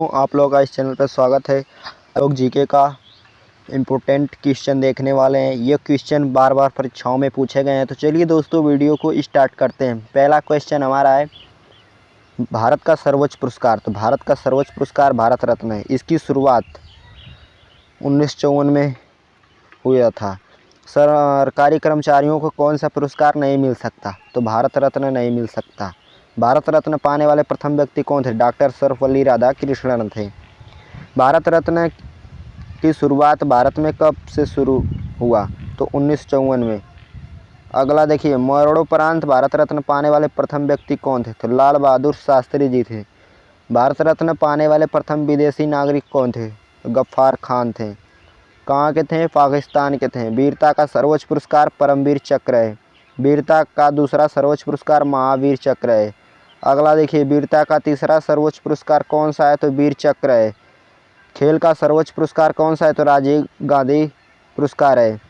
आप लोगों का इस चैनल पर स्वागत है। लोग जीके का इम्पोर्टेंट क्वेश्चन देखने वाले हैं। ये क्वेश्चन बार बार परीक्षाओं में पूछे गए हैं। तो चलिए दोस्तों वीडियो को स्टार्ट करते हैं। पहला क्वेश्चन हमारा है भारत का सर्वोच्च पुरस्कार। तो भारत का सर्वोच्च पुरस्कार भारत रत्न है। इसकी शुरुआत 1954 में हुआ था। सरकारी कर्मचारियों को कौन सा पुरस्कार नहीं मिल सकता? तो भारत रत्न नहीं मिल सकता। भारत रत्न पाने वाले प्रथम व्यक्ति कौन थे? डॉक्टर सर्वपल्ली राधाकृष्णन थे। भारत रत्न की शुरुआत भारत में कब से शुरू हुआ? तो 1954 में। अगला देखिए, मरणोपरांत भारत रत्न पाने वाले प्रथम व्यक्ति कौन थे? तो लाल बहादुर शास्त्री जी थे। भारत रत्न पाने वाले प्रथम विदेशी नागरिक कौन थे? गफ्फार खान थे। कहाँ के थे? पाकिस्तान के थे। वीरता का सर्वोच्च पुरस्कार परमवीर चक्र है। वीरता का दूसरा सर्वोच्च पुरस्कार महावीर चक्र है। अगला देखिए, वीरता का तीसरा सर्वोच्च पुरस्कार कौन सा है? तो वीर चक्र है। खेल का सर्वोच्च पुरस्कार कौन सा है? तो राजीव गांधी पुरस्कार है।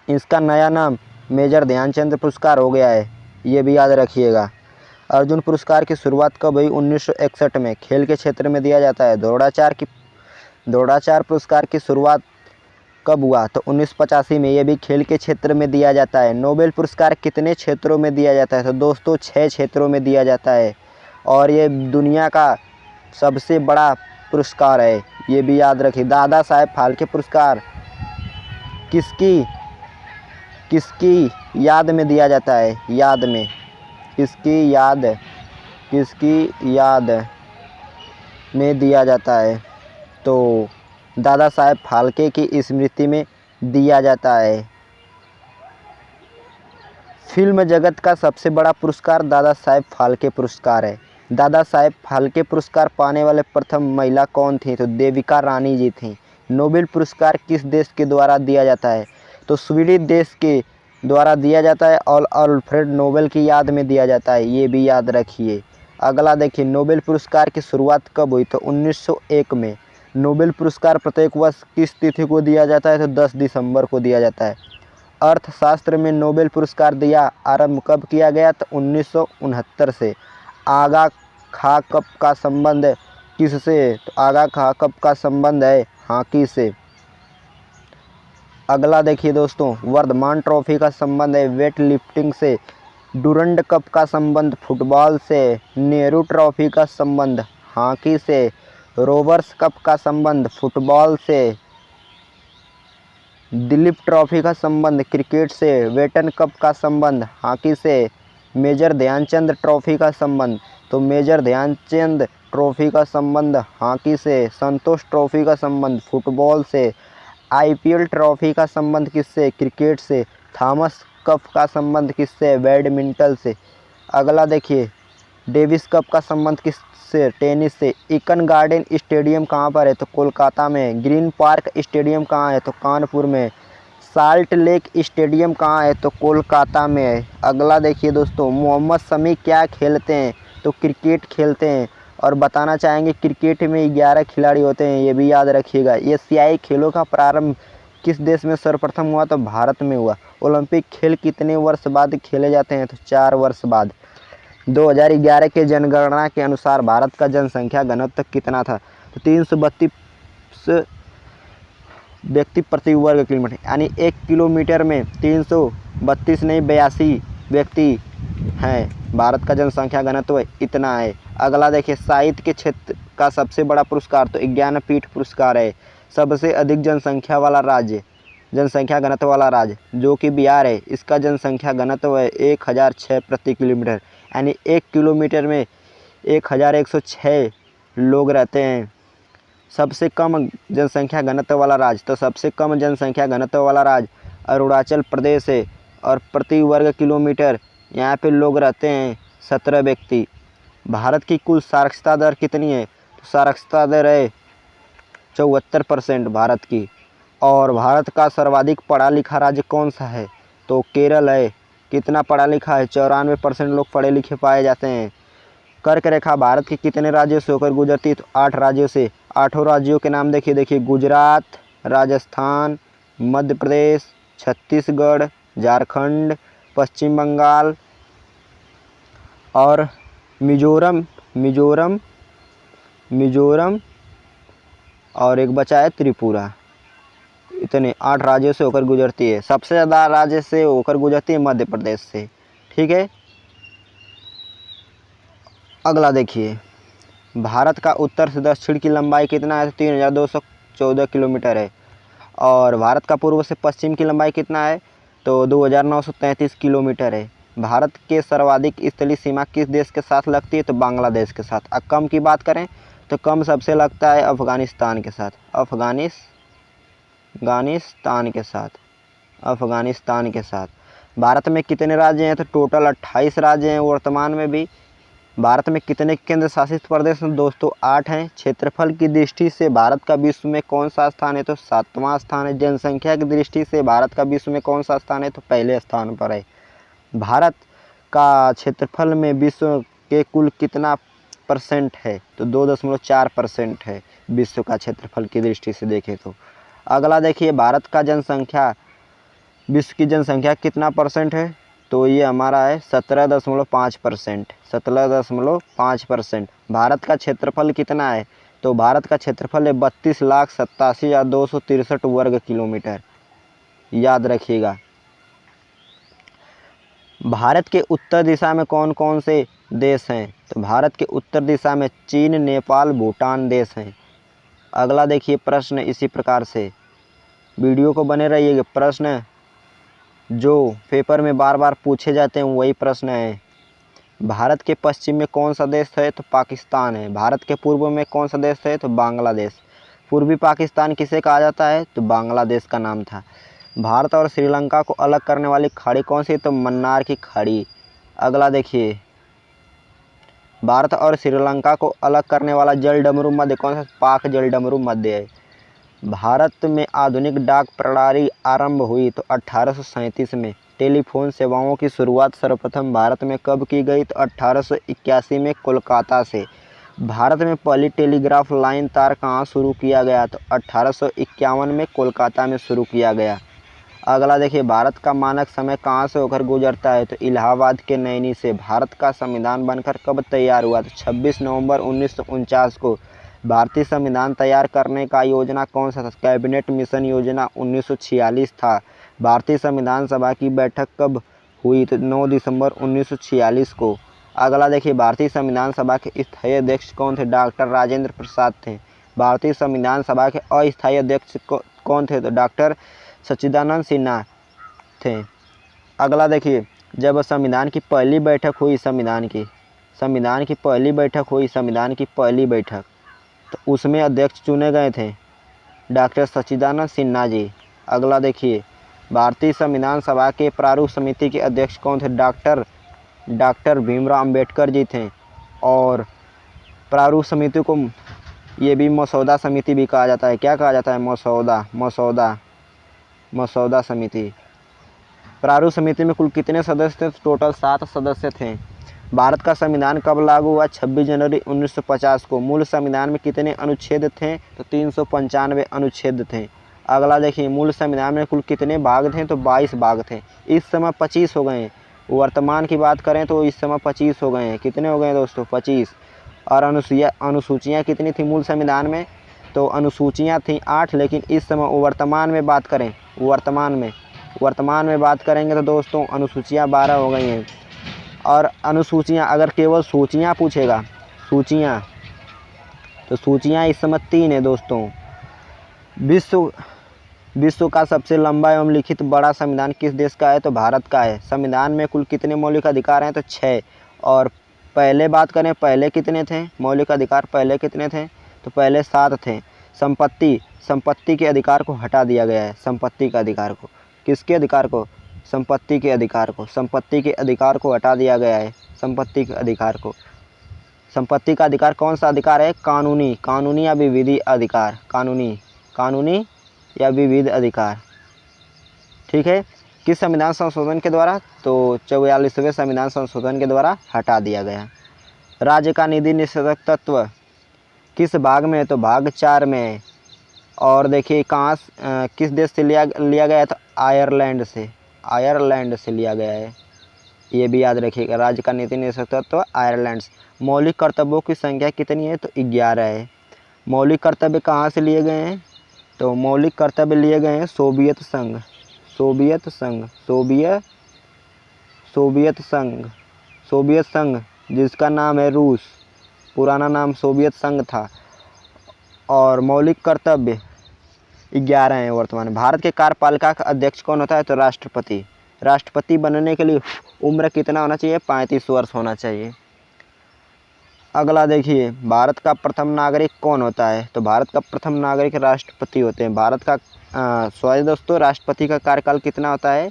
इसका नया नाम मेजर ध्यानचंद पुरस्कार हो गया है, ये भी याद रखिएगा। अर्जुन पुरस्कार की शुरुआत कब हुई? 1961 में। खेल के क्षेत्र में दिया जाता है। द्रोणाचार्य पुरस्कार की शुरुआत कब हुआ? तो 1985 में। ये भी खेल के क्षेत्र में दिया जाता है। नोबेल पुरस्कार कितने क्षेत्रों में दिया जाता है? तो दोस्तों 6 क्षेत्रों में दिया जाता है और ये दुनिया का सबसे बड़ा पुरस्कार है, ये भी याद रखिए। दादा साहेब फाल्के पुरस्कार किसकी किसकी याद में दिया जाता है? याद में किसकी याद में दिया जाता है? तो दादा साहेब फाल्के की स्मृति में दिया जाता है। फिल्म जगत का सबसे बड़ा पुरस्कार दादा साहेब फाल्के पुरस्कार है। दादा साहेब फाल्के पुरस्कार पाने वाले प्रथम महिला कौन थी? तो देविका रानी जी थी। नोबेल पुरस्कार किस देश के द्वारा दिया जाता है? तो स्वीडन देश के द्वारा दिया जाता है और अल्फ्रेड नोबेल की याद में दिया जाता है, ये भी याद रखिए। अगला देखिए, नोबेल पुरस्कार की शुरुआत कब हुई? तो 1901 में। नोबेल पुरस्कार प्रत्येक वर्ष किस तिथि को दिया जाता है? तो 10 दिसंबर को दिया जाता है। अर्थशास्त्र में नोबेल पुरस्कार दिया आरंभ कब किया गया? तो 1969 से। आगा खा कप का संबंध किससे? तो आगा खा कप का संबंध है हॉकी से। अगला देखिए दोस्तों, वर्धमान ट्रॉफी का संबंध है वेट लिफ्टिंग से। डुरंड कप का संबंध फुटबॉल से। नेहरू ट्रॉफी का संबंध हॉकी से। रोवर्स कप का संबंध फुटबॉल से। दिलीप ट्रॉफी का संबंध क्रिकेट से। वेटन कप का संबंध हॉकी से। मेजर ध्यानचंद ट्रॉफी का संबंध, तो मेजर ध्यानचंद ट्रॉफी का संबंध हॉकी से। संतोष ट्रॉफी का संबंध फुटबॉल से। आईपीएल ट्रॉफी का संबंध किससे? क्रिकेट से। थॉमस कप का संबंध किससे? बैडमिंटन से। अगला देखिए, डेविस कप का संबंध किससे? टेनिस से। ईडन गार्डन स्टेडियम कहाँ पर है? तो कोलकाता में। ग्रीन पार्क स्टेडियम कहाँ है? तो कानपुर में। साल्ट लेक स्टेडियम कहाँ है? तो कोलकाता में है। अगला देखिए दोस्तों, मोहम्मद शमी क्या खेलते हैं? तो क्रिकेट खेलते हैं। और बताना चाहेंगे क्रिकेट में 11 खिलाड़ी होते हैं, ये भी याद रखिएगा। एशियाई खेलों का प्रारंभ किस देश में सर्वप्रथम हुआ? तो भारत में हुआ। ओलंपिक खेल कितने वर्ष बाद खेले जाते हैं? तो 4 वर्ष बाद। 2011 के जनगणना के अनुसार भारत का जनसंख्या घनत्व कितना था? तो 332 व्यक्ति प्रति वर्ग किलोमीटर, यानी 1 किलोमीटर में 332 नहीं 82 व्यक्ति हैं। भारत का जनसंख्या घनत्व इतना है। अगला देखिए, साहित्य के क्षेत्र का सबसे बड़ा पुरस्कार तो ज्ञानपीठ पुरस्कार है। सबसे अधिक जनसंख्या घनत्व वाला राज्य जो कि बिहार है, इसका जनसंख्या घनत्व है 1006 प्रति किलोमीटर, यानी 1 किलोमीटर में 1106 लोग रहते हैं। सबसे कम जनसंख्या घनत्व वाला राज्य, तो सबसे कम जनसंख्या घनत्व वाला राज्य अरुणाचल प्रदेश है और प्रति वर्ग किलोमीटर यहाँ पे लोग रहते हैं 17 व्यक्ति। भारत की कुल साक्षरता दर कितनी है? तो साक्षरता दर है 74% भारत की। और भारत का सर्वाधिक पढ़ा लिखा राज्य कौन सा है? तो केरल है। कितना पढ़ा लिखा है? 94% लोग पढ़े लिखे पाए जाते हैं। कर्क रेखा भारत के कितने राज्यों से होकर गुजरती है? तो 8 राज्यों से। 8 राज्यों के नाम देखिए, गुजरात, राजस्थान, मध्य प्रदेश, छत्तीसगढ़, झारखंड, पश्चिम बंगाल और मिजोरम मिजोरम और एक बचा है त्रिपुरा। इतने 8 राज्यों से होकर गुजरती है। सबसे ज़्यादा राज्य से होकर गुजरती है मध्य प्रदेश से। ठीक है, अगला देखिए, भारत का उत्तर से दक्षिण की लंबाई कितना है? 3214 किलोमीटर है। और भारत का पूर्व से पश्चिम की लंबाई कितना है? तो 2933 किलोमीटर है। भारत के सर्वाधिक स्थलीय सीमा किस देश के साथ लगती है? तो बांग्लादेश के साथ। अब कम की बात करें तो कम सबसे लगता है अफ़गानिस्तान के साथ। अफ़गानिस्तान के साथ। भारत में कितने राज्य हैं? तो टोटल 28 राज्य हैं वर्तमान में भी। भारत में कितने केंद्र शासित प्रदेश हैं दोस्तों? 8 हैं। क्षेत्रफल की दृष्टि से भारत का विश्व में कौन सा स्थान है? तो 7वां स्थान है। जनसंख्या की दृष्टि से भारत का विश्व में कौन सा स्थान है? तो पहले स्थान पर है। भारत का क्षेत्रफल में विश्व के कुल कितना % है? तो 2.4% है विश्व का क्षेत्रफल की दृष्टि से देखें तो। अगला देखिए, भारत का जनसंख्या, विश्व की जनसंख्या कितना % है? तो ये हमारा है 17.5%। 17.5%। भारत का क्षेत्रफल कितना है? तो भारत का क्षेत्रफल है 32,87,263 वर्ग किलोमीटर। याद रखिएगा। भारत के उत्तर दिशा में कौन कौन से देश हैं? तो भारत के उत्तर दिशा में चीन, नेपाल, भूटान देश हैं। अगला देखिए प्रश्न इसी प्रकार से, वीडियो को बने रहिएगा। प्रश्न जो पेपर में बार बार पूछे जाते हैं वही प्रश्न है। भारत के पश्चिम में कौन सा देश है? तो पाकिस्तान है। भारत के पूर्व में कौन सा देश है? तो बांग्लादेश। पूर्वी पाकिस्तान किसे कहा जाता है? तो बांग्लादेश का नाम था। भारत और श्रीलंका को अलग करने वाली खाड़ी कौन सी? तो मन्नार की खाड़ी। अगला देखिए, भारत और श्रीलंका को अलग करने वाला जलडमरू मध्य कौन सा? पाक जलडमरू मध्य है। भारत में आधुनिक डाक प्रणाली आरंभ हुई तो 1837 में। टेलीफोन सेवाओं की शुरुआत सर्वप्रथम भारत में कब की गई? तो 1881 में कोलकाता से। भारत में पहली टेलीग्राफ लाइन तार कहाँ शुरू किया गया? तो 1851 में कोलकाता में शुरू किया गया। अगला देखिए, भारत का मानक समय कहाँ से होकर गुजरता है? तो इलाहाबाद के नैनी से। भारत का संविधान बनकर कब तैयार हुआ? तो 26 नवंबर 1949 को। भारतीय संविधान तैयार करने का योजना कौन सा था? कैबिनेट मिशन योजना 1946 था। भारतीय संविधान सभा की बैठक कब हुई? तो 9 दिसंबर 1946 को। अगला देखिए, भारतीय संविधान सभा के स्थायी अध्यक्ष कौन थे? डॉक्टर राजेंद्र प्रसाद थे। भारतीय संविधान सभा के अस्थायी अध्यक्ष कौन थे? तो डॉक्टर सच्चिदानंद सिन्हा थे। अगला देखिए, जब संविधान की पहली बैठक हुई, संविधान की पहली बैठक, तो उसमें अध्यक्ष चुने गए थे डॉक्टर सच्चिदानंद सिन्हा जी। अगला देखिए, भारतीय संविधान सभा के प्रारूप समिति के अध्यक्ष कौन थे? डॉक्टर भीमराव अंबेडकर जी थे। और प्रारूप समिति को ये भी मसौदा समिति भी कहा जाता है। क्या कहा जाता है? मसौदा समिति। प्रारूप समिति में कुल कितने सदस्य थे? टोटल 7 सदस्य थे। भारत का संविधान कब लागू हुआ? 26 जनवरी 1950 को। मूल संविधान में कितने अनुच्छेद थे? तो 395 अनुच्छेद थे। अगला देखिए, मूल संविधान में कुल कितने भाग थे? तो 22 भाग थे। इस समय 25 हो गए हैं। वर्तमान की बात करें तो इस समय 25 हो गए हैं। कितने हो गए हैं दोस्तों? 25। और अनुसूचियाँ कितनी थी मूल संविधान में? तो अनुसूचियाँ थीं 8। लेकिन इस समय वर्तमान में बात करें, वर्तमान में बात करेंगे तो दोस्तों अनुसूचियाँ 12 हो गई हैं। और अनुसूचियाँ, अगर केवल सूचियाँ पूछेगा, तो सूचियाँ इस समय 3 है दोस्तों। विश्व का सबसे लंबा एवं लिखित बड़ा संविधान किस देश का है? तो भारत का है। संविधान में कुल कितने मौलिक अधिकार हैं? तो 6। और पहले बात करें, पहले कितने थे मौलिक अधिकार? पहले कितने थे? तो पहले 7 थे। संपत्ति के अधिकार को हटा दिया गया है। संपत्ति के अधिकार को, किसके अधिकार को? संपत्ति के अधिकार को। संपत्ति के अधिकार को हटा दिया गया है। संपत्ति के अधिकार को। संपत्ति का अधिकार कौन सा अधिकार है? कानूनी या विविध अधिकार। कानूनी या विविध अधिकार। ठीक है। किस संविधान संशोधन के द्वारा? तो 44वें संविधान संशोधन के द्वारा हटा दिया गया। राज्य का निधि निषेधक तत्व किस भाग में है? तो भाग 4 में है। और देखिए कहाँ, किस देश से लिया गया? तो आयरलैंड से लिया गया है। ये भी याद रखिएगा। राज्य का नीति निदेशक आयरलैंड। मौलिक कर्तव्यों की संख्या कितनी है? तो 11 है। मौलिक कर्तव्य कहाँ से लिए गए हैं? तो मौलिक कर्तव्य लिए गए हैं सोवियत संघ, सोवियत संघ, सोवियत संघ जिसका नाम है रूस, पुराना नाम सोवियत संघ था। और मौलिक कर्तव्य 11 हैं वर्तमान। भारत के कार्यपालिका का अध्यक्ष कौन होता है? तो राष्ट्रपति। राष्ट्रपति बनने के लिए उम्र कितना होना चाहिए? 35 वर्ष होना चाहिए। अगला देखिए, भारत का प्रथम नागरिक कौन होता है? तो भारत का प्रथम नागरिक राष्ट्रपति होते हैं। भारत का सॉरी दोस्तों, राष्ट्रपति का कार्यकाल कितना होता है?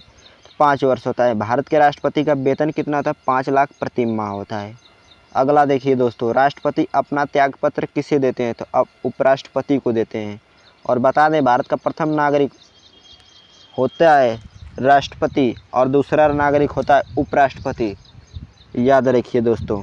5 वर्ष होता है। भारत के राष्ट्रपति का वेतन कितना होता है? 5 लाख प्रति माह होता है। अगला देखिए दोस्तों, राष्ट्रपति अपना त्यागपत्र किसे देते हैं? तो अब उपराष्ट्रपति को देते हैं। और बता दें, भारत का प्रथम नागरिक होता है राष्ट्रपति और दूसरा नागरिक होता है उपराष्ट्रपति। याद रखिए दोस्तों,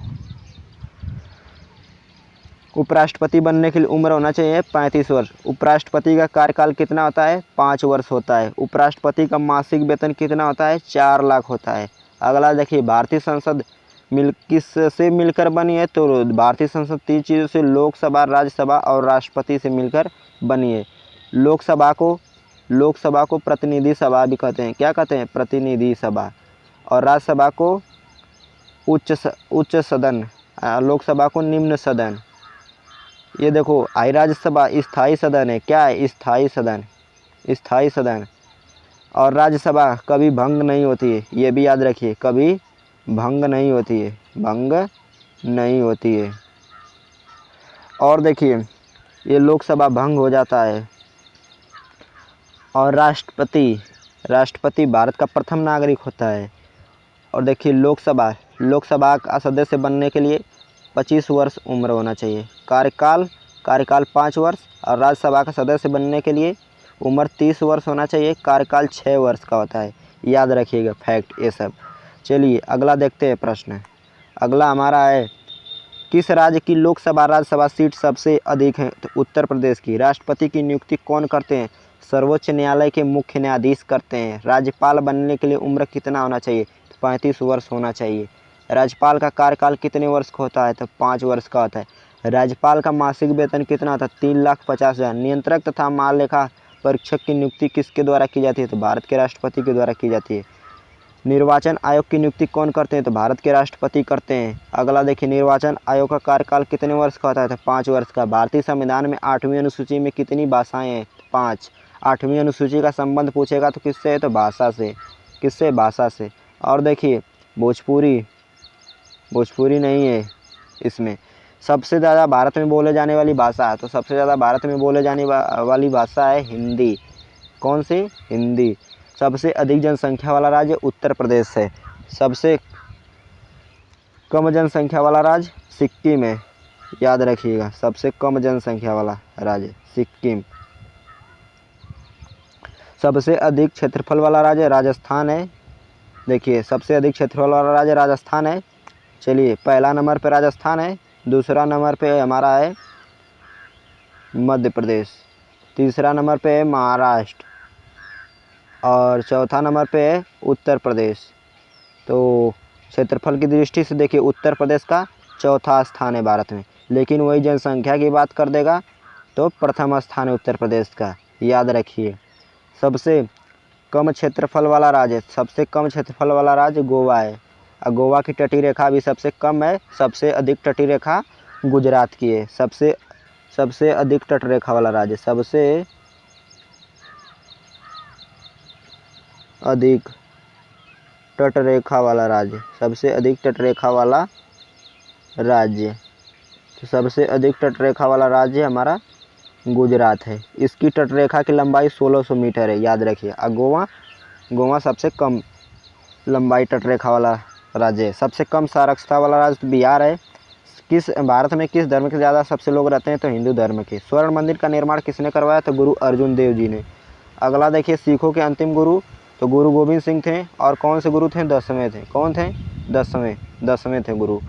उपराष्ट्रपति बनने के लिए उम्र होना चाहिए 35 वर्ष। उपराष्ट्रपति का कार्यकाल कितना होता है? 5 वर्ष होता है। उपराष्ट्रपति का मासिक वेतन कितना होता है? 4 लाख होता है। अगला देखिए, भारतीय संसद किससे मिलकर बनी है? तो भारतीय संसद 3 चीज़ों से, लोकसभा, राज्यसभा और राष्ट्रपति से मिलकर बनी है। लोकसभा को प्रतिनिधि सभा भी कहते हैं। क्या कहते हैं? प्रतिनिधि सभा। और राज्यसभा को उच्च सदन, लोकसभा को निम्न सदन। ये देखो, राज्यसभा स्थायी सदन है। क्या है? स्थायी सदन, स्थायी सदन। और राज्यसभा कभी भंग नहीं होती है। ये भी याद रखिए, कभी भंग नहीं होती है, भंग नहीं होती है। और देखिए, ये लोकसभा भंग हो जाता है। और राष्ट्रपति भारत का प्रथम नागरिक होता है। और देखिए, लोकसभा का सदस्य बनने के लिए 25 वर्ष उम्र होना चाहिए। कार्यकाल 5 वर्ष। और राज्यसभा का सदस्य बनने के लिए उम्र 30 वर्ष होना चाहिए। कार्यकाल 6 वर्ष का होता है। याद रखिएगा फैक्ट ये सब। चलिए अगला देखते हैं प्रश्न। अगला हमारा है, किस राज्य की लोकसभा राज्यसभा सीट सबसे अधिक है? तो उत्तर प्रदेश की। राष्ट्रपति की नियुक्ति कौन करते हैं? सर्वोच्च न्यायालय के मुख्य न्यायाधीश करते हैं। राज्यपाल बनने के लिए उम्र कितना होना चाहिए? तो 35 वर्ष होना चाहिए। राज्यपाल का कार्यकाल कितने वर्ष का होता है? तो 5 वर्ष का होता है। राज्यपाल का मासिक वेतन कितना होता है? 3,50,000। नियंत्रक तथा महालेखा परीक्षक की नियुक्ति किसके द्वारा की जाती है? तो भारत के राष्ट्रपति के द्वारा की जाती है। निर्वाचन आयोग की नियुक्ति कौन करते हैं? तो भारत के राष्ट्रपति करते हैं। अगला देखिए, निर्वाचन आयोग का कार्यकाल कितने वर्ष का होता है? तो 5 वर्ष का। भारतीय संविधान में 8वीं अनुसूची में कितनी भाषाएं हैं? 5। 8वीं अनुसूची का संबंध पूछेगा तो किससे है? तो भाषा से। किससे? भाषा से। और देखिए, भोजपुरी नहीं है इसमें। सबसे ज़्यादा भारत में बोले जाने वाली भाषा है, तो सबसे ज़्यादा भारत में बोले जाने वाली भाषा है हिंदी। कौन सी? हिंदी। सबसे अधिक जनसंख्या वाला राज्य उत्तर प्रदेश है। सबसे कम जनसंख्या वाला राज्य सिक्किम है। याद रखिएगा, सबसे कम जनसंख्या वाला राज्य सिक्किम। सबसे अधिक क्षेत्रफल वाला राज्य राजस्थान है। देखिए, सबसे अधिक क्षेत्रफल वाला राज्य राजस्थान है। चलिए, पहला नंबर पे राजस्थान है, दूसरा नंबर पे हमारा है मध्य प्रदेश, तीसरा नंबर पे है महाराष्ट्र और चौथा नंबर पे है उत्तर प्रदेश। तो क्षेत्रफल की दृष्टि से देखिए, उत्तर प्रदेश का चौथा स्थान है भारत में। लेकिन वही जनसंख्या की बात कर देगा तो प्रथम स्थान है उत्तर प्रदेश का। याद रखिए। सबसे कम क्षेत्रफल वाला राज्य, सबसे कम क्षेत्रफल वाला राज्य गोवा है। और गोवा की तटीय रेखा भी सबसे कम है। सबसे अधिक तटीय रेखा गुजरात की है। सबसे अधिक तट रेखा वाला राज्य, सबसे अधिक तट रेखा वाला राज्य, सबसे अधिक तट रेखा वाला राज्य। तो सबसे अधिक तट रेखा वाला राज्य हमारा गुजरात है। इसकी तट रेखा की लंबाई 1600 मीटर है। याद रखिए। और गोवा सबसे कम लंबाई तट रेखा वाला राज्य है। सबसे कम साक्षरता वाला राज्य तो बिहार है। भारत में किस धर्म के ज़्यादा सबसे लोग रहते हैं? तो हिंदू धर्म के। स्वर्ण मंदिर का निर्माण किसने करवाया? तो गुरु अर्जुन देव जी ने। अगला देखिए, सिखों के अंतिम गुरु तो गुरु गोविंद सिंह थे। और कौन से गुरु थे? 10वें थे। कौन थे? 10वें थे गुरु।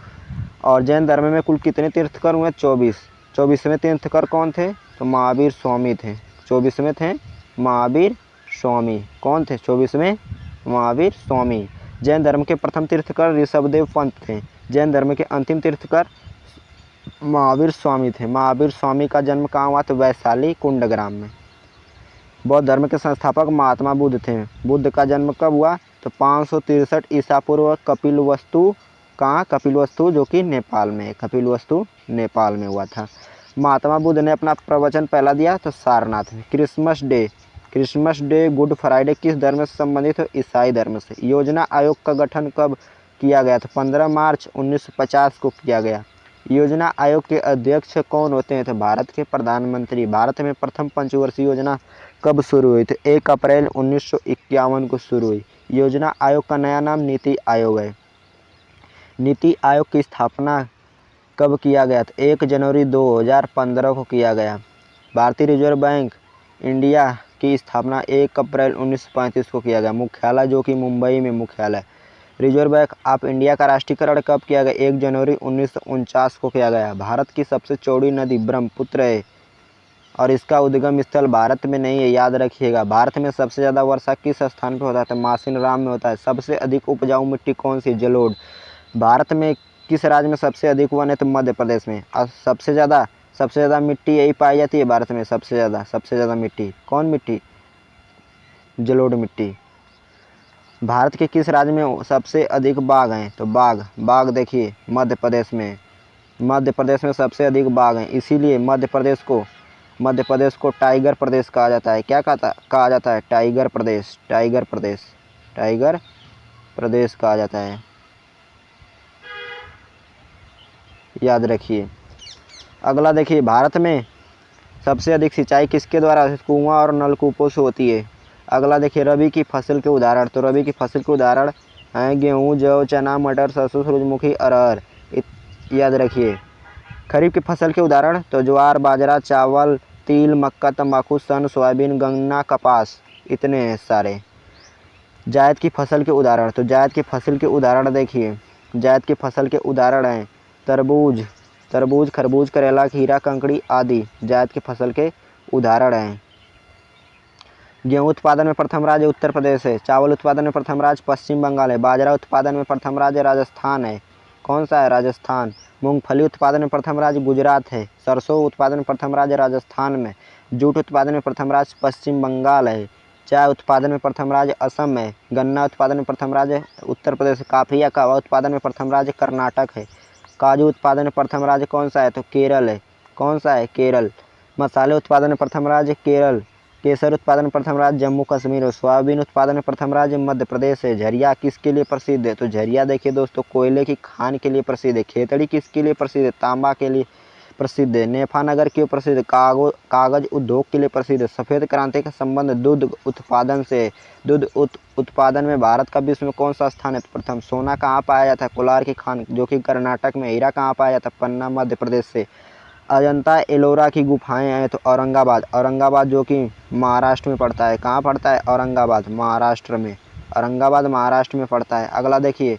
और जैन धर्म में कुल कितने तीर्थकर हुए? 24वें तीर्थकर कौन थे? तो महावीर स्वामी थे। 24वें थे महावीर स्वामी। कौन थे? 24वें महावीर स्वामी। जैन धर्म के प्रथम तीर्थकर ऋषभदेव पंत थे। जैन धर्म के अंतिम तीर्थकर महावीर स्वामी थे। महावीर स्वामी का जन्म कहाँ हुआ? तो वैशाली कुंडग्राम में। बौद्ध धर्म के संस्थापक महात्मा बुद्ध थे। बुद्ध का जन्म कब हुआ? तो 563 ईसा पूर्व कपिलवस्तु, कहाँ? कपिलवस्तु, जो कि नेपाल में, कपिलवस्तु नेपाल में हुआ था। महात्मा बुद्ध ने अपना प्रवचन पहला दिया तो सारनाथ में। क्रिसमस डे गुड फ्राइडे किस धर्म से संबंधित है? ईसाई धर्म से। योजना आयोग का गठन कब किया गया? तो 15 मार्च 1950 को किया गया। योजना आयोग के अध्यक्ष कौन होते हैं? तो भारत के प्रधानमंत्री। भारत में प्रथम पंचवर्षीय योजना कब शुरू हुई? तो 1 अप्रैल 1951 को शुरू हुई। योजना आयोग का नया नाम नीति आयोग है। नीति आयोग की स्थापना कब किया गया? तो 1 जनवरी 2015 को किया गया। भारतीय रिजर्व बैंक इंडिया की स्थापना 1 अप्रैल 1935 को किया गया। मुख्यालय जो कि मुंबई में मुख्यालय। रिजर्व बैंक ऑफ इंडिया का राष्ट्रीयकरण कब किया गया? 1 जनवरी 1949 को किया गया। भारत की सबसे चौड़ी नदी ब्रह्मपुत्र है और इसका उद्गम स्थल भारत में नहीं है, याद रखिएगा। भारत में सबसे ज़्यादा वर्षा किस स्थान पर होता है? तो मासिनराम में होता है। सबसे अधिक उपजाऊ मिट्टी कौन सी? जलोढ़। भारत में किस राज्य में सबसे अधिक वन है? तो मध्य प्रदेश में। और सबसे ज़्यादा मिट्टी यही पाई जाती है भारत में। सबसे ज़्यादा मिट्टी कौन मिट्टी? जलोढ़ मिट्टी। भारत के किस राज्य में सबसे अधिक बाघ हैं? तो बाघ देखिए मध्य प्रदेश में सबसे अधिक बाघ हैं। इसीलिए मध्य प्रदेश को टाइगर प्रदेश कहा जाता है। क्या कहा जाता है? टाइगर प्रदेश कहा जाता है, याद रखिए। अगला देखिए, भारत में सबसे अधिक सिंचाई किसके द्वारा? कुआं और नलकूपों से होती है। अगला देखिए, रबी की फसल के उदाहरण। तो रबी की फसल के उदाहरण हैं गेहूँ, जौ, चना, मटर, सरसों, सूरजमुखी, अरहर, याद रखिए। खरीफ की फसल के उदाहरण तो ज्वार, बाजरा, चावल, तिल, मक्का, तंबाकू, सन, सोयाबीन, गन्ना, कपास, इतने हैं सारे। जायद की फसल के उदाहरण तो जायद की फसल के उदाहरण देखिए, जायद की फसल के उदाहरण हैं तरबूज, खरबूज, करेला, खीरा, कंकड़ी आदि जायद की फसल के उदाहरण हैं। गेहूं उत्पादन में प्रथम राज्य उत्तर प्रदेश है। चावल उत्पादन में प्रथम राज्य पश्चिम बंगाल है। बाजरा उत्पादन में प्रथम राज्य राजस्थान है। कौन सा है? राजस्थान। मूंगफली उत्पादन में प्रथम राज्य गुजरात है। सरसों उत्पादन में प्रथम राज्य राजस्थान में। जूट उत्पादन में प्रथम राज्य पश्चिम बंगाल है। चाय उत्पादन में प्रथम राज्य असम है। गन्ना उत्पादन में प्रथम राज्य उत्तर प्रदेश। कॉफी या कहवा उत्पादन में प्रथम राज्य कर्नाटक है। काजू उत्पादन में प्रथम राज्य कौन सा है? तो केरल है। कौन सा है? केरल। मसाले उत्पादन में प्रथम राज्य केरल। केसर उत्पादन में प्रथम राज्य जम्मू कश्मीर और सोयाबीन उत्पादन में प्रथम राज्य मध्य प्रदेश है। झरिया किसके लिए प्रसिद्ध है? तो झरिया देखिए दोस्तों, कोयले की खान के लिए प्रसिद्ध है। खेतड़ी किसके लिए प्रसिद्ध है? तांबा के लिए प्रसिद्ध है। नेफानगर क्यों प्रसिद्ध है? कागज उद्योग के लिए प्रसिद्ध है। सफ़ेद क्रांति का संबंध दुग्ध उत्पादन से। दुग्ध उत्पादन में भारत का विश्व में कौन सा स्थान है? तो प्रथम। सोना कहाँ पाया जाता है? कोलार की खान जो कि कर्नाटक में। हीरा कहाँ पाया जाता है? पन्ना मध्य प्रदेश से। अजंता एलोरा की गुफाएं हैं तो औरंगाबाद जो कि महाराष्ट्र में पड़ता है। कहाँ पड़ता है? औरंगाबाद महाराष्ट्र में पड़ता है। अगला देखिए,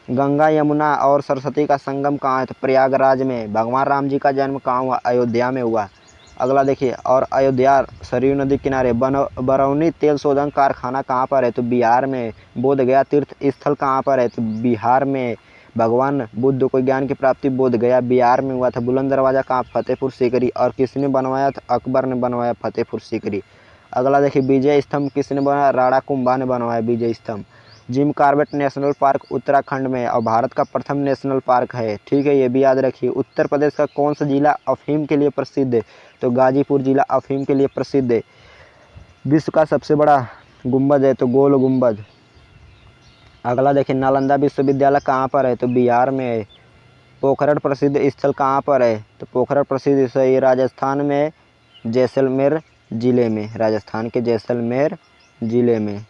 गंगा यमुना और सरस्वती का संगम कहाँ है? तो प्रयागराज में। भगवान राम जी का जन्म कहाँ हुआ? अयोध्या में हुआ। अगला देखिए, और अयोध्या सरयू नदी किनारे। बरौनी तेल शोधन कारखाना कहाँ पर है? तो बिहार में। बोध गया तीर्थ स्थल कहाँ पर है? तो बिहार में। भगवान बुद्ध को ज्ञान की प्राप्ति बोध गया बिहार में हुआ था। बुलंद दरवाज़ा कहाँ? फतेहपुर सीकरी। और किसने बनवाया था? अकबर ने बनवाया फतेहपुर सीकरी। अगला देखिए, विजय स्तंभ किसने बनाया? राणा कुंभा ने बनवाया विजय स्तंभ। Jim Corbett national park Uttarakhand में और भारत का प्रथम नेशनल पार्क है। ठीक है, ये भी याद रखिए। उत्तर प्रदेश का कौन सा जिला अफीम के लिए प्रसिद्ध है? तो गाजीपुर जिला अफीम के लिए प्रसिद्ध है। विश्व का सबसे बड़ा गुंबद है तो गोल गुंबद। अगला देखिए, नालंदा विश्वविद्यालय कहाँ पर है? तो बिहार में है। पोखरण प्रसिद्ध स्थल कहाँ पर है? तो पोखरण प्रसिद्ध स्थल ये राजस्थान में, जैसलमेर जिले में। राजस्थान के जैसलमेर जिले में।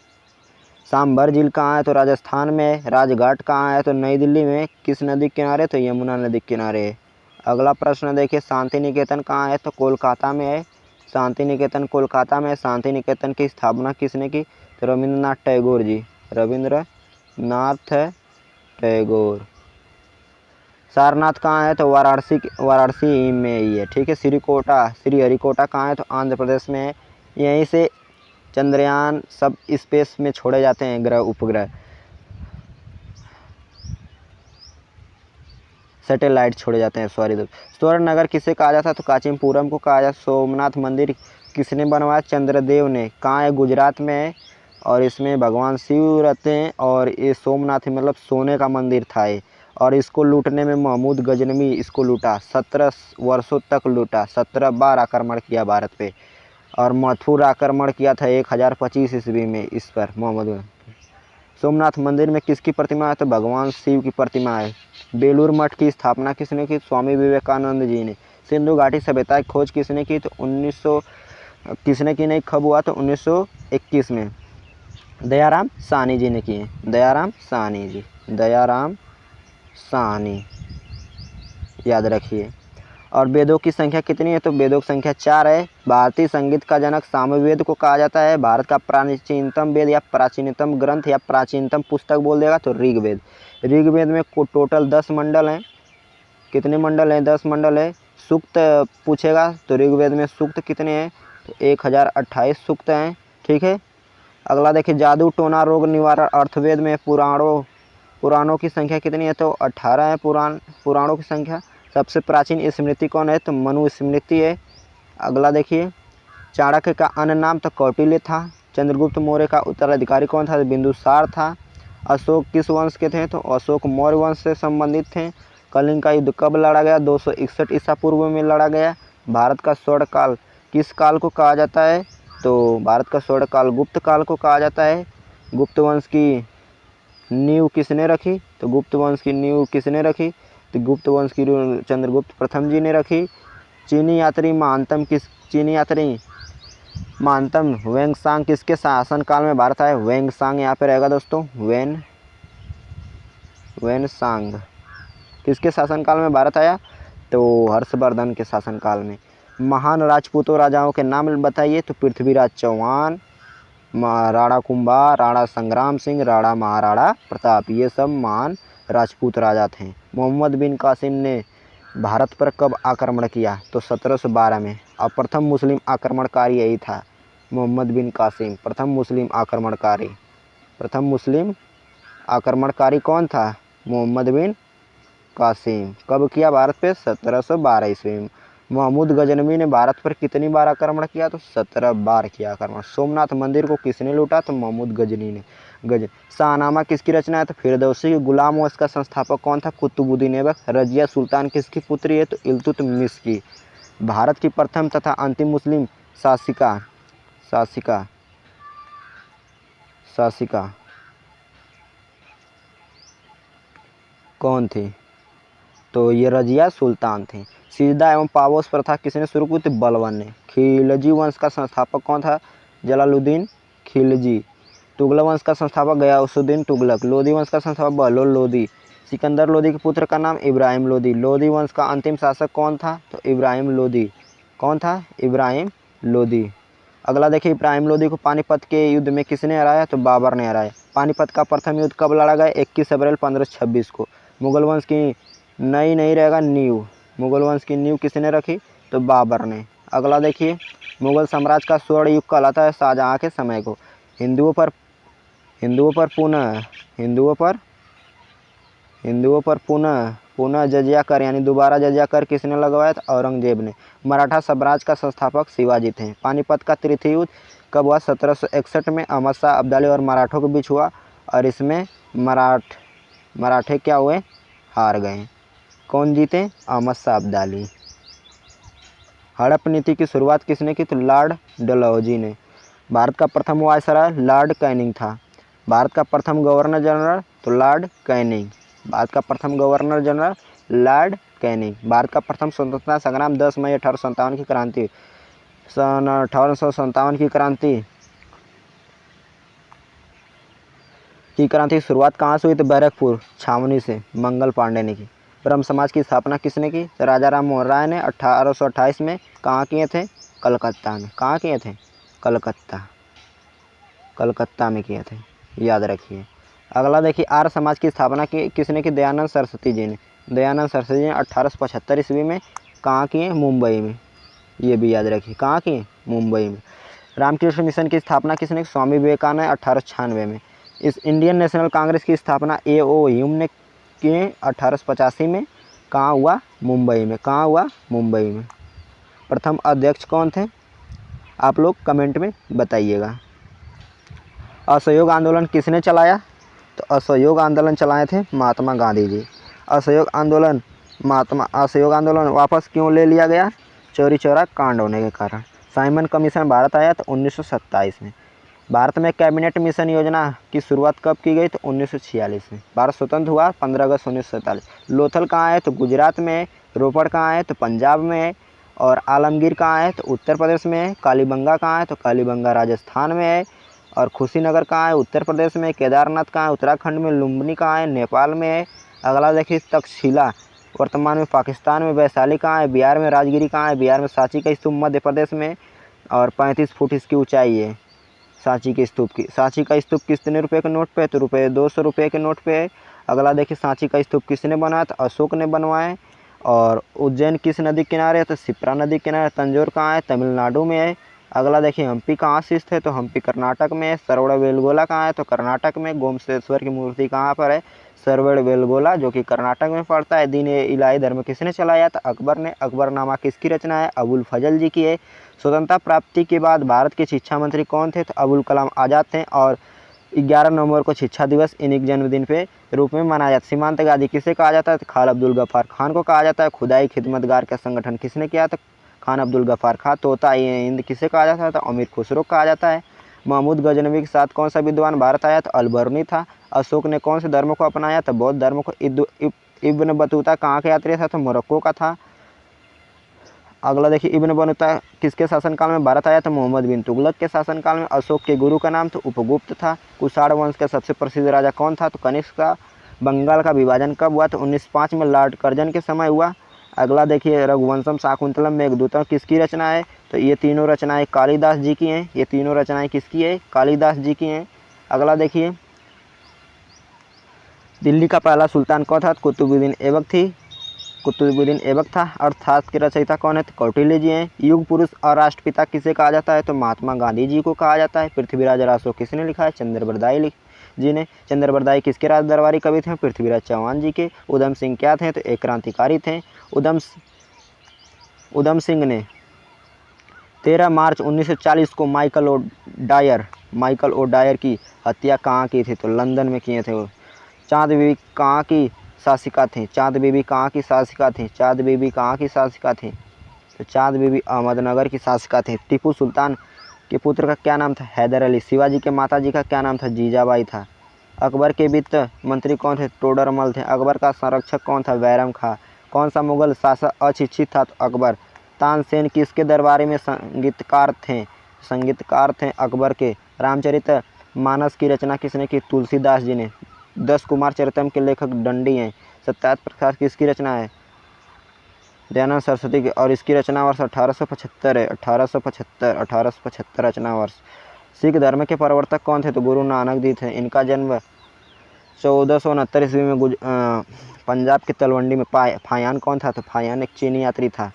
सांभर झील कहाँ है? तो राजस्थान में। राजघाट कहाँ है? तो नई दिल्ली में। किस नदी के किनारे? तो यमुना नदी के किनारे है। अगला प्रश्न देखिए, शांति निकेतन कहाँ है? तो कोलकाता में है। शांति निकेतन कोलकाता में। शांति निकेतन की स्थापना किसने की? तो रविंद्रनाथ टैगोर जी। रविंद्रनाथ टैगोर। सारनाथ कहाँ है? तो वाराणसी में ही है। ठीक है। श्रीहरिकोटा कहाँ है? तो आंध्र प्रदेश में है। यहीं से चंद्रयान सब स्पेस में छोड़े जाते हैं, उपग्रह। सैटेलाइट छोड़े जाते हैं, सॉरी दोस्त। स्वर्ण नगर किसे कहा जाता है? तो कांचीपुरम को कहा जाता है। सोमनाथ मंदिर किसने बनवाया? चंद्रदेव ने। कहाँ है? गुजरात में है और इसमें भगवान शिव रहते हैं और ये सोमनाथ मतलब सोने का मंदिर था ये। और इसको लूटने में महमूद गजनवी इसको लूटा, 17 वर्षों तक लूटा, 17 बार आक्रमण किया भारत पे। और मथुर आक्रमण किया था 1025 ईस्वी में इस पर मोहम्मद। सोमनाथ मंदिर में किसकी प्रतिमा है? तो भगवान शिव की प्रतिमा है। बेलूर मठ की स्थापना किसने की? स्वामी विवेकानंद जी ने। सिंधु घाटी सभ्यता की खोज किसने की? तो 1900 किसने की नहीं कब हुआ? तो 1921 में दयाराम साहनी जी ने किए। दयाराम साहनी जी, दयाराम साहनी, याद रखिए। और वेदों की संख्या कितनी है? तो वेदों की संख्या 4 है। भारतीय संगीत का जनक सामवेद को कहा जाता है। भारत का प्राचीनतम वेद या प्राचीनतम ग्रंथ या प्राचीनतम पुस्तक बोल देगा तो ऋग्वेद। ऋग्वेद में टोटल 10 मंडल हैं। कितने मंडल हैं? 10 मंडल है। सूक्त पूछेगा तो ऋग्वेद में सूक्त कितने हैं? तो 1028 सूक्त हैं। ठीक है। अगला देखिए, जादू टोना रोग निवारण अर्थवेद में पुराणों की संख्या कितनी है? तो 18 है पुराणों की संख्या। सबसे प्राचीन स्मृति कौन है? तो मनुस्मृति है। अगला देखिए, चाणक्य का अन्य नाम तो कौटिल्य था। चंद्रगुप्त मौर्य का उत्तराधिकारी कौन था? तो बिंदुसार था। अशोक किस वंश के थे? तो अशोक मौर्य वंश से संबंधित थे। कलिंग का युद्ध कब लड़ा गया? 261 ईसा पूर्व में लड़ा गया। भारत का स्वर्ण काल किस काल को कहा जाता है? तो भारत का स्वर्ण काल गुप्त काल को कहा जाता है। गुप्त वंश की नींव किसने रखी? तो गुप्त वंश की नींव किसने रखी? तो गुप्त वंश की चंद्रगुप्त प्रथम जी ने रखी। चीनी यात्री महानतम वेंगसांग किसके शासनकाल में भारत आए? वेंगसांग यहाँ पे रहेगा दोस्तों, वेनसांग किसके शासनकाल में भारत आया? तो हर्षवर्धन के शासनकाल में। महान राजपूतों राजाओं के नाम बताइए। तो पृथ्वीराज चौहान, राणा कुंभा, राणा संग्राम सिंह, राणा महाराणा प्रताप, ये सब महान राजपूत राजा थे। मोहम्मद बिन कासिम ने भारत पर कब आक्रमण किया? तो 1712 में। और प्रथम मुस्लिम आक्रमणकारी यही था, मोहम्मद बिन कासिम। प्रथम मुस्लिम आक्रमणकारी कौन था? मोहम्मद बिन कासिम। कब किया भारत पे? 1712 ईस्वी में। महमूद गजनवी ने भारत पर कितनी बार आक्रमण किया? तो 17 बार किया आक्रमण। सोमनाथ मंदिर को किसने लूटा? तो महमूद गजनी ने। शाहनामा किसकी रचना है? तो फिरदौसी। गुलाम वंश का संस्थापक कौन था? कुतुबुद्दीन ऐबक। रजिया सुल्तान किसकी पुत्री है? तो इल्तुतमिश की। भारत की प्रथम तथा अंतिम मुस्लिम शासिका कौन थी? तो ये रजिया सुल्तान थी। सिजदा एवं पापोस प्रथा किसने शुरू की? तो बलबन ने। खिलजी वंश का संस्थापक कौन था? जलालुद्दीन खिलजी। तुगलक वंश का संस्थापक गयासुद्दीन तुगलक। लोधी वंश का संस्थापक बहलोल लोधी। सिकंदर लोधी के पुत्र का नाम इब्राहिम लोधी। लोधी वंश का अंतिम शासक कौन था? तो इब्राहिम लोधी। कौन था? इब्राहिम लोधी। अगला देखिए, इब्राहिम लोधी को पानीपत के युद्ध में किसने हराया? तो बाबर ने हराया। पानीपत का प्रथम युद्ध कब लड़ा गया? 21 अप्रैल 1526 को। मुगल वंश की नहीं रहेगा नींव। मुगल वंश की नींव किसने रखी? तो बाबर ने। अगला देखिए, मुगल साम्राज्य का स्वर्ण युग कहलाता है शाहजहाँ के समय को। हिंदुओं पर पुनः जजिया कर यानी दोबारा जजिया कर किसने लगवाया था? औरंगजेब ने। मराठा साम्राज्य का संस्थापक शिवाजी थे। पानीपत का तृतीय युद्ध कब हुआ? 1761 में। अहमद शाह अब्दाली और मराठों के बीच हुआ और इसमें मराठे क्या हुए? हार गए। कौन जीते? अहमद शाह अब्दाली। हड़प नीति की शुरुआत किसने की? तो लॉर्ड डलहौजी ने। भारत का प्रथम वायसराय लॉर्ड कैनिंग था। भारत का प्रथम गवर्नर जनरल तो लॉर्ड कैनिंग। भारत का प्रथम governor general Lord Canning. Bharat का प्रथम स्वतंत्रता संग्राम 10 मई 1857 की क्रांति। सन 1857 की क्रांति की शुरुआत कहाँ से हुई? तो बैरकपुर छावनी से मंगल पांडे ने की। ब्रह्म समाज की स्थापना किसने की? तो राजा राम मोहन राय ने 1828 में। कहाँ किए थे? कलकत्ता में। कहाँ किए थे? कलकत्ता में किए थे, याद रखिए। अगला देखिए, आर्य समाज की स्थापना किसने की? दयानंद सरस्वती जी ने। दयानंद सरस्वती जी ने 1875 ईस्वी में। कहाँ किए? मुंबई में। ये भी याद रखिए, कहाँ किए? मुंबई में। रामकृष्ण मिशन की स्थापना किसने की? स्वामी विवेकानंद 1896 में। इस इंडियन नेशनल कांग्रेस की स्थापना A.O. ह्यूम ने की 1885 में। कहाँ हुआ? मुंबई में। कहाँ हुआ? मुंबई में। प्रथम अध्यक्ष कौन थे? आप लोग कमेंट में बताइएगा। असहयोग आंदोलन किसने चलाया? तो असहयोग आंदोलन चलाए थे महात्मा गांधी जी। असहयोग आंदोलन वापस क्यों ले लिया गया? चौरी चौरा कांड होने के कारण। साइमन कमीशन भारत आया तो 1927 में। भारत में कैबिनेट मिशन योजना की शुरुआत कब की गई? तो 1946 में। भारत स्वतंत्र हुआ 15 अगस्त 1947। लोथल कहाँ है? तो गुजरात में। रोपड़ कहाँ है? तो पंजाब में। और आलमगीर कहाँ है? तो उत्तर प्रदेश में है। कालीबंगा कहाँ है? तो कालीबंगा राजस्थान में है। और खुशीनगर कहाँ है? उत्तर प्रदेश में। केदारनाथ कहाँ है? उत्तराखंड में। लुम्बिनी कहाँ है? नेपाल में है। अगला देखिए तक्षशिला वर्तमान में पाकिस्तान में। वैशाली कहाँ है? बिहार में। राजगिरी कहाँ है? बिहार में। सांची का स्तूप मध्य प्रदेश में और 35 फुट इसकी ऊंचाई है सांची के स्तूप की। सांची का स्तूप कितने रुपए के नोट पे? तो 200 रुपये के नोट पे है। अगला देखिए सांची का स्तूप किसने बनाया? तो अशोक ने बनवाया। और उज्जैन किस नदी किनारे है? तो शिप्रा नदी किनारे। तंजौर कहाँ है? तमिलनाडु में है। अगला देखिए हम्पी कहाँ स्थित है? तो हम्पी कर्नाटक में है। सरवड़बेलगोला कहाँ है? तो कर्नाटक में। गोमतेश्वर की मूर्ति कहाँ पर है? सरवड़बेलगोला जो कि कर्नाटक में पड़ता है। दीन ए इलाही धर्म किसने चलाया? तो अकबर ने। अकबरनामा किसकी रचना है? अबुल फजल जी की है। स्वतंत्रता प्राप्ति के बाद भारत के शिक्षा मंत्री कौन थे? तो अबुल कलाम आज़ाद थे। और 11 नवंबर को शिक्षा दिवस इन्हीं के जन्मदिन पे रूप में मनाया जाता है। सीमांत गाजी किसे कहा जाता है? तो खान अब्दुल गफ्फार खान को कहा जाता है। खुदाई खिदमतगार का संगठन किसने किया? तो खान अब्दुल गफ्फार खान। तोता ए हिंद किसे कहा जाता है? तो अमीर खुसरो कहा जाता है। महमूद गजनवी के साथ कौन सा विद्वान भारत आया? तो अलबर्नी था। अशोक ने कौन से धर्म को अपनाया? तो बौद्ध धर्म को। इब्न बतूता कहाँ का यात्री था? तो मोरक्को का था। अगला देखिए इब्न बतूता किसके शासनकाल में भारत आया? तो मोहम्मद बिन तुगलक के शासनकाल में। अशोक के गुरु का नाम तो उपगुप्त था। कुषाण वंश का सबसे प्रसिद्ध राजा कौन था? तो कनिष्क का। बंगाल का विभाजन कब हुआ? तो 1905 में लॉर्ड कर्जन के समय हुआ। अगला देखिए रघुवंशम शाकुंतलम मेघदूतम किसकी रचना है? तो ये तीनों रचनाएं कालिदास जी की हैं। ये तीनों रचनाएं किसकी है? कालिदास जी की हैं। अगला देखिए दिल्ली का पहला सुल्तान कौन था? कुतुबुद्दीन ऐबक थी। कुतुबुद्दीन ऐबक था। अर्थशास्त्र के रचयिता कौन है? तो कौटिल्य जी हैं। युग पुरुष और राष्ट्रपिता किसे कहा जाता है? तो महात्मा गांधी जी को कहा जाता है। पृथ्वीराज रासो किसने लिखा है? चंद्रबरदाई जी ने। चंद्रबरदाई किसके राज दरबारी कवि थे? पृथ्वीराज चौहान जी के। उधम सिंह क्या थे? तो एक क्रांतिकारी थे। उधम सिंह ने 13 मार्च 1940 को माइकल ओ डायर की हत्या कहाँ की थी? तो लंदन में किए थे वो। चाँद बीबी कहाँ की शासिका थी? चाँद बीबी कहाँ की शासिका थी? चाँद बीबी कहाँ की शासिका थी? तो चाँद बीबी अहमदनगर की शासिका थी। टीपू सुल्तान के पुत्र का क्या नाम था? हैदर अली। शिवाजी के माता जी का क्या नाम था? जीजाबाई था। अकबर के वित्त मंत्री कौन थे? टोडरमल थे। अकबर का संरक्षक कौन था? बैरम खां। कौन सा मुगल शासक अशिक्षित था? तो अकबर। तानसेन किसके दरबार में संगीतकार थे अकबर के। रामचरित मानस की रचना किसने की? तुलसीदास जी ने। 10 कुमार चरितम के लेखक दंडी हैं। सत्याग्रह प्रकाश किसकी रचना है? दयानंद सरस्वती की। और इसकी रचना वर्ष 1875 है। 1875 रचना वर्ष। सिख धर्म के प्रवर्तक कौन थे? तो गुरु नानक जी थे। इनका जन्म 1469 ईस्वी में पंजाब के तलवंडी में। फायान कौन था? तो फायान एक चीनी यात्री था।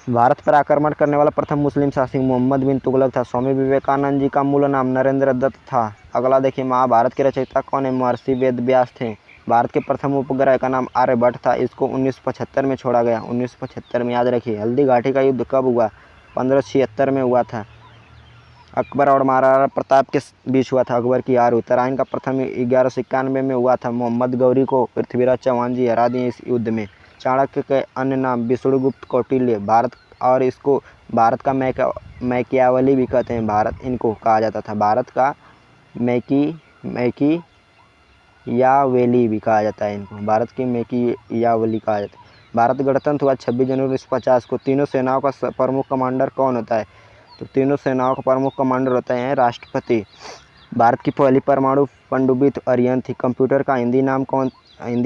भारत पर आक्रमण करने वाला प्रथम मुस्लिम शासक मोहम्मद बिन तुगलक था। स्वामी विवेकानंद जी का मूल नाम नरेंद्र दत्त था। अगला देखिए महाभारत के रचयिता कौन है? महर्षि वेद व्यास थे। भारत के प्रथम उपग्रह का नाम आर्यभट्ट था। इसको 1975 में छोड़ा गया। 1975 में याद रखिए। हल्दी घाटी का युद्ध कब हुआ? 1576 में हुआ था। अकबर और महाराणा प्रताप के बीच हुआ था। अकबर की हार। उत्तरायण का प्रथम 1191 में हुआ था। मोहम्मद गौरी को पृथ्वीराज चौहान जी हरा दिए इस युद्ध में। चाणक्य के अन्य नाम विष्णुगुप्त, कौटिल्य। भारत और इसको भारत का मैकियावली भी कहते हैं। भारत इनको कहा जाता था। भारत का मैकियावेली भी कहा जाता है इनको। भारत की मैकियावली कहा जाता है। भारत गणतंत्र हुआ 26 जनवरी 1950 को। तीनों सेनाओं का प्रमुख कमांडर कौन होता है? तो तीनों सेनाओं का प्रमुख कमांडर होते हैं राष्ट्रपति। भारत की पहली परमाणु पनडुब्बी तो अरिहंत थी। कंप्यूटर का हिंदी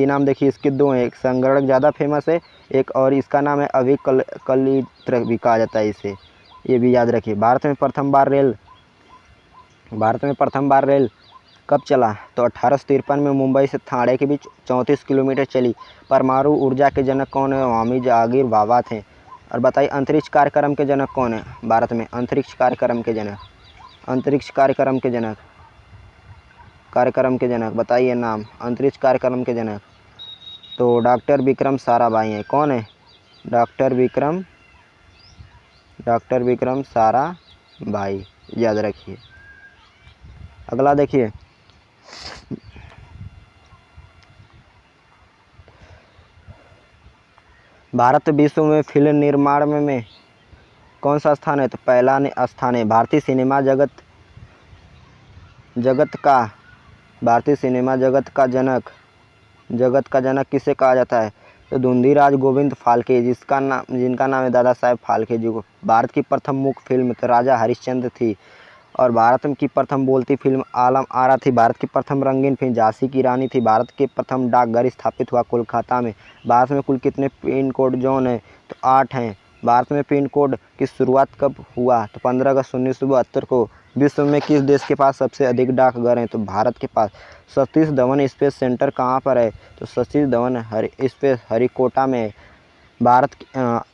नाम देखिए इसके दो हैं। एक संगणक ज़्यादा फेमस है, एक और इसका नाम है अभिकलित्र भी कहा जाता है इसे। ये भी याद रखिए। भारत में प्रथम बार रेल कब चला? तो 1853 में मुंबई से ठाणे के बीच 34 किलोमीटर चली। परमाणु ऊर्जा के जनक कौन है? होमी जहांगीर भाभा थे। और बताइए अंतरिक्ष कार्यक्रम के जनक कौन है? भारत में अंतरिक्ष कार्यक्रम के जनक बताइए नाम। अंतरिक्ष कार्यक्रम के जनक तो डॉक्टर विक्रम साराभाई हैं। कौन है? डॉक्टर विक्रम साराभाई, याद रखिए। अगला देखिए, भारत विश्व में फिल्म निर्माण में कौन सा स्थान है? तो पहला स्थान है। भारतीय सिनेमा जगत का जनक किसे कहा जाता है? तो धुंधीराज गोविंद फाल्के, जिनका नाम है दादा साहेब फाल्के जी को। भारत की प्रथम मुख्य फिल्म तो राजा हरिश्चंद्र थी। और भारत की प्रथम बोलती फिल्म आलम आरा थी। भारत की प्रथम रंगीन फिल्म झांसी की रानी थी। भारत के प्रथम डाकघर स्थापित हुआ कोलकाता में। भारत में कुल कितने पिन कोड जोन है? तो 8 हैं। भारत में पिन कोड की शुरुआत कब हुआ? तो 15 अगस्त 1972 को। विश्व में किस देश के पास सबसे अधिक डाकघर हैं? तो भारत के पास। सतीश धवन स्पेस सेंटर कहाँ पर है? तो सतीश धवन स्पेस हरिकोटा में है,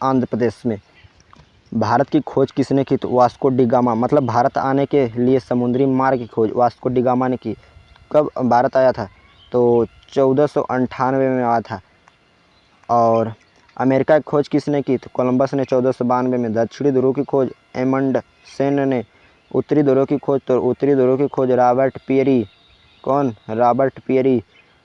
आंध्र प्रदेश में। भारत की खोज किसने की? तो वास्को डी गामा, मतलब भारत आने के लिए समुद्री मार्ग की खोज वास्को डी गामा ने की। कब भारत आया था? तो 1498 में आया था। और अमेरिका की खोज किसने की? तो कोलंबस ने 1492 में। दक्षिणी ध्रुव की खोज एमंडसेन ने। उत्तरी ध्रुव की खोज रॉबर्ट पियरी। कौन? Robert Peary.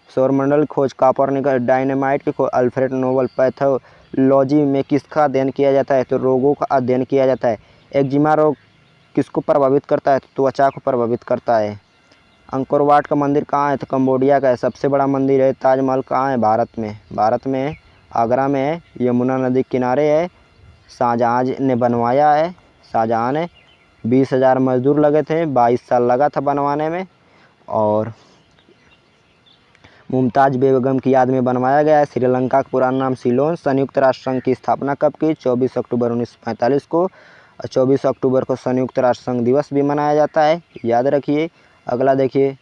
सौरमंडल की खोज कॉपरनिकस। डायनामाइट की खोज अल्फ्रेड नोबल। पैथोलॉजी में किसका अध्ययन किया जाता है? तो रोगों का अध्ययन किया जाता है। एक्जिमा रोग किसको प्रभावित करता है? तो त्वचा को प्रभावित करता है। अंकोर वाट का मंदिर कहाँ है? तो कंबोडिया का है। सबसे बड़ा मंदिर है। ताजमहल कहाँ है? भारत में आगरा में है, यमुना नदी के किनारे है। शाहजहाँ ने बनवाया है। शाहजहाँ ने 20,000 मजदूर लगे थे, 22 साल लगा था बनवाने में। और मुमताज़ बेगम की याद में बनवाया गया है। श्रीलंका का पुराना नाम सिलोन। संयुक्त राष्ट्र संघ की स्थापना कब की? 24 अक्टूबर 1945 को। और 24 अक्टूबर को संयुक्त राष्ट्र संघ दिवस भी मनाया जाता है, याद रखिए। अगला देखिए,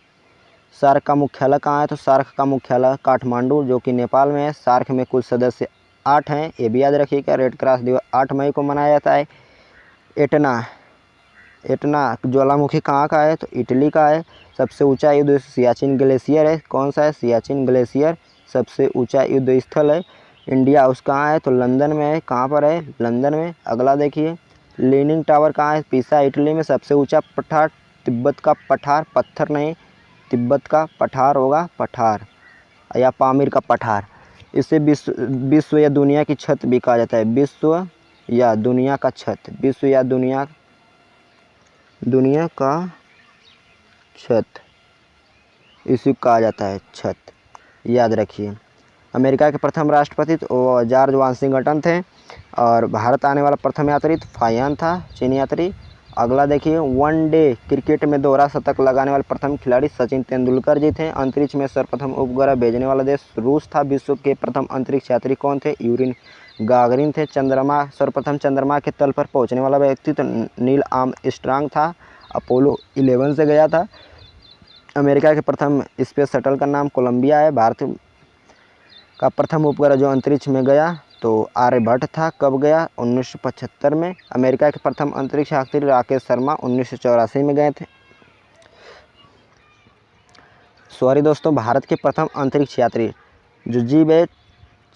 सार्क का मुख्यालय कहाँ है? तो सार्क का मुख्यालय काठमांडू, जो कि नेपाल में है। सार्क में कुल सदस्य 8 हैं, ये भी याद रखिएगा। रेड क्रॉस दिवस 8 मई को मनाया जाता है। एटना ज्वालामुखी कहाँ का है? तो इटली का है। सबसे ऊंचा युद्ध सियाचिन ग्लेशियर है। कौन सा है? सियाचिन ग्लेशियर सबसे ऊंचा युद्ध स्थल है। इंडिया हाउस कहाँ है? तो लंदन में है। कहाँ पर है? लंदन में। अगला देखिए, लीनिंग टावर कहाँ है? पिसा, इटली में। सबसे ऊंचा पठार तिब्बत का पठार, पत्थर नहीं, तिब्बत का पठार होगा, पठार या पामीर का पठार। इसे विश्व या दुनिया की छत भी कहा जाता है। विश्व या दुनिया का छत, विश्व या दुनिया का छत, इसी को कहा जाता है छत, याद रखिए। अमेरिका के प्रथम राष्ट्रपति तो जॉर्ज वाशिंगटन थे। और भारत आने वाला प्रथम यात्री तो फाहियान था, चीनी यात्री। अगला देखिए, वनडे क्रिकेट में दोहरा शतक लगाने वाले प्रथम खिलाड़ी सचिन तेंदुलकर जी थे। अंतरिक्ष में सर्वप्रथम उपग्रह भेजने वाला देश रूस था। विश्व के प्रथम अंतरिक्ष यात्री कौन थे? यूरिन गागरिन थे। सर्वप्रथम चंद्रमा के तल पर पहुंचने वाला व्यक्ति तो नील आर्मस्ट्रांग था, अपोलो 11 से गया था। अमेरिका के प्रथम स्पेस शटल का नाम कोलंबिया है। भारत का प्रथम उपग्रह जो अंतरिक्ष में गया तो आर्यभट्ट था। कब गया? 1975 में। अमेरिका के प्रथम अंतरिक्ष यात्री राकेश शर्मा 1984 में गए थे। सॉरी दोस्तों, भारत के प्रथम अंतरिक्ष यात्री जो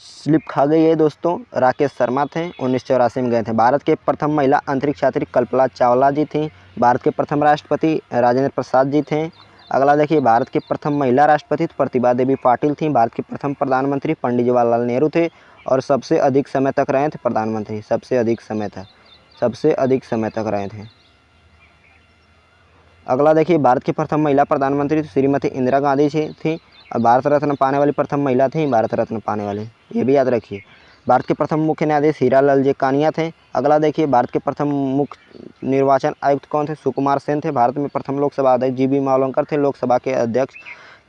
स्लिप खा गई है दोस्तों, राकेश शर्मा थे, 1984 में गए थे। भारत के प्रथम महिला अंतरिक्ष यात्री कल्पना चावला जी थी। भारत के प्रथम राष्ट्रपति राजेंद्र प्रसाद जी थे। अगला देखिए, भारत के प्रथम महिला राष्ट्रपति प्रतिभा देवी पाटिल थी। भारत के प्रथम प्रधानमंत्री पंडित जवाहरलाल नेहरू थे। और सबसे अधिक समय तक रहे थे प्रधानमंत्री, सबसे अधिक समय तक रहे थे। अगला देखिए, भारत की प्रथम महिला प्रधानमंत्री श्रीमती इंदिरा गांधी जी थी। और भारत रत्न पाने वाली प्रथम महिला थी, भारत रत्न पाने वाली, ये भी याद रखिए। भारत के प्रथम मुख्य न्यायाधीश हीरालाल जे कानिया थे। अगला देखिए, भारत के प्रथम मुख्य निर्वाचन आयुक्त कौन थे? सुकुमार सेन थे। भारत में प्रथम लोकसभा अध्यक्ष जीबी मावलंकर थे, लोकसभा के अध्यक्ष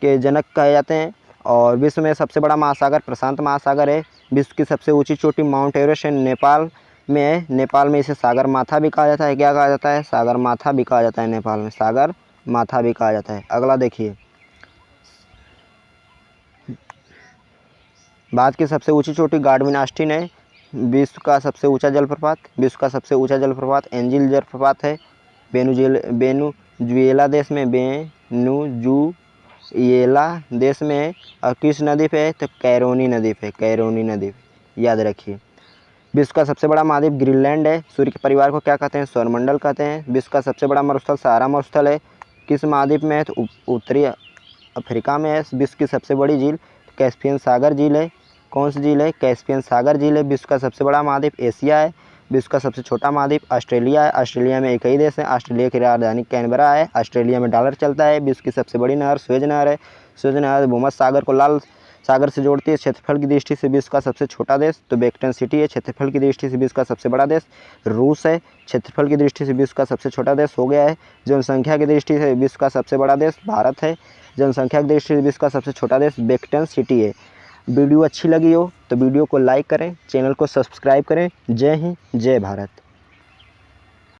के जनक कहे जाते हैं। और विश्व में सबसे बड़ा महासागर प्रशांत महासागर है। विश्व की सबसे ऊंची चोटी माउंट एवरेस्ट है, नेपाल में है। नेपाल में इसे सागर माथा भी कहा जाता है। क्या कहा जाता है? सागर माथा भी कहा जाता है। नेपाल में सागर माथा भी कहा जाता है। अगला देखिए, भारत की सबसे ऊंची चोटी गार्डविन ऑस्टिन है। विश्व का सबसे ऊंचा जलप्रपात एंजिल जलप्रपात है। वेनेजुएला देश में वेनेजुएला येला देश में है और किस नदी पे है? तो कैरोनी नदी पे, कैरोनी नदी पे, याद रखिए। विश्व का सबसे बड़ा महाद्वीप ग्रीनलैंड है। सूर्य के परिवार को क्या कहते हैं? सौरमंडल कहते हैं। विश्व का सबसे बड़ा मरुस्थल सहारा मरुस्थल है। किस महाद्वीप में है? तो उत्तरी अफ्रीका में है। विश्व की सबसे बड़ी झील कैस्पियन सागर झील है। कौन सी झील है? कैस्पियन सागर झील है। विश्व का सबसे बड़ा महाद्वीप एशिया है। विश्व का सबसे छोटा महाद्वीप ऑस्ट्रेलिया है। ऑस्ट्रेलिया में एक ही देश है। ऑस्ट्रेलिया की राजधानी कैनबरा है। ऑस्ट्रेलिया में डॉलर चलता है। विश्व की सबसे बड़ी नहर सुएज नहर है। सुएज नहर भूमध्य सागर को लाल सागर से जोड़ती है। क्षेत्रफल की दृष्टि से विश्व का सबसे छोटा देश तो वेटिकन सिटी है। क्षेत्रफल की दृष्टि से विश्व का सबसे बड़ा देश रूस है। क्षेत्रफल की दृष्टि से विश्व का सबसे छोटा देश हो गया है। जनसंख्या की दृष्टि से विश्व का सबसे बड़ा देश भारत है। जनसंख्या की दृष्टि से विश्व का सबसे छोटा देश वेटिकन सिटी है। वीडियो अच्छी लगी हो तो वीडियो को लाइक करें, चैनल को सब्सक्राइब करें। जय हिंद, जय भारत।